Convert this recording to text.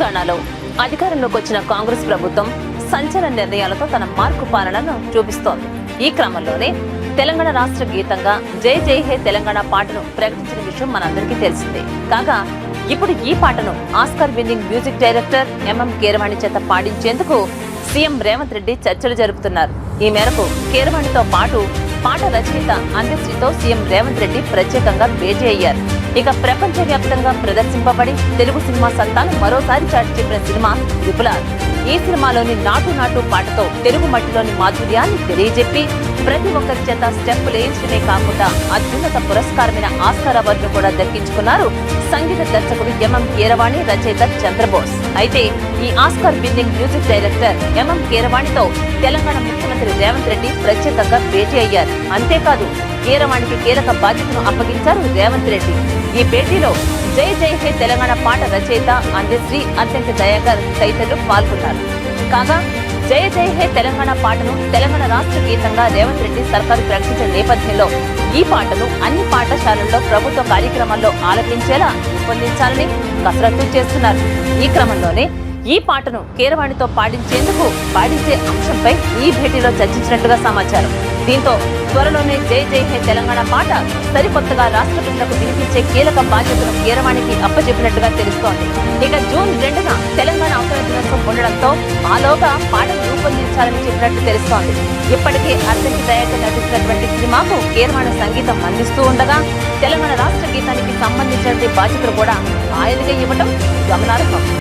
తెలంగాణలో అధికారంలోకి వచ్చిన కాంగ్రెస్ ప్రభుత్వం సంచలన నిర్ణయాలతో తన మార్కు పాలనను చూపిస్తోంది. ఈ క్రమంలోనే తెలంగాణ రాష్ట్ర గీతంగా జై జై హే తెలంగాణ పాటను ప్రకటించిన విషయం మనందరికీ తెలిసిందే. కాగా ఇప్పుడు ఈ పాటను Oscar winning music director MM Keeravani చేత పాడించేందుకు సీఎం రేవంత్ రెడ్డి చర్చలు జరుపుతున్నారు. ఈ మేరకు కీరవాణితో పాటు పాట రచయిత అందశ్రీతో సీఎం రేవంత్ రెడ్డి ప్రత్యేకంగా భేటీ అయ్యారు. ఇక ప్రపంచ వ్యాప్తంగా ప్రదర్శింపబడి తెలుగు సినిమా సత్తాను మరోసారి చాటి చెప్పిన సినిమా విపులార్. ఈ సినిమాలోని నాటు నాటు పాటతో తెలుగు మట్టిలోని మాధుర్యాన్ని తెలియజెప్పి ప్రతి ఒక్కరి చేత స్టెప్ వేయించడమే కాకుండా అత్యున్నత పురస్కారమైన ఆస్కార్ అవార్డును కూడా దక్కించుకున్నారు సంగీత దర్శకుడు ఎంఎం కీరవాణి, రచయిత చంద్రబోస్. అయితే ఈ Oscar winning music director MM కీరవాణితో తెలంగాణ ముఖ్యమంత్రి రేవంత్ రెడ్డి ప్రత్యేకంగా భేటీ అయ్యారు. అంతేకాదు కీరవాణికి కీలక బాధ్యతను అప్పగించారు రేవంత్ రెడ్డి. ఈ భేటీలో జై జై హే తెలంగాణ పాట రచయిత అందశ్రీ, అత్యంత దయాకర్ తదితరులు పాల్గొన్నారు. కాగా జై జై హే తెలంగాణ పాటను తెలంగాణ రాష్ట్ర గీతంగా రేవంత్ రెడ్డి సర్కారు ప్రకటించిన నేపథ్యంలో ఈ పాటను అన్ని పాఠశాలల్లో ప్రభుత్వ కార్యక్రమాల్లో ఆలపించేలా రూపొందించాలని కసరత్తు చేస్తున్నారు. ఈ క్రమంలోనే ఈ పాటను కీరవాణితో పాడించే అంశంపై ఈ భేటీలో చర్చించినట్టుగా సమాచారం. దీంతో త్వరలోనే జై జై హే తెలంగాణ పాట సరికొత్తగా రాష్ట్ర ప్రజలకు వినిపించే కీలక బాధ్యతను కీరవాణికి అప్పచెప్పినట్టుగా తెలుస్తోంది. ఇక జూన్ 2న తెలంగాణ అవతరణ దినోత్సవం ఉండడంతో ఆలోగా పాటను రూపొందించాలని చెప్పినట్టు తెలుస్తోంది. ఇప్పటికే అత్యంత దయాకర్ నటించినటువంటి సినిమాకు కీరవాణి సంగీతం అందిస్తూ ఉండగా తెలంగాణ రాష్ట్ర గీతానికి సంబంధించినటువంటి బాధ్యతలు కూడా ఆయనగా ఇవ్వడం గమనార్హం.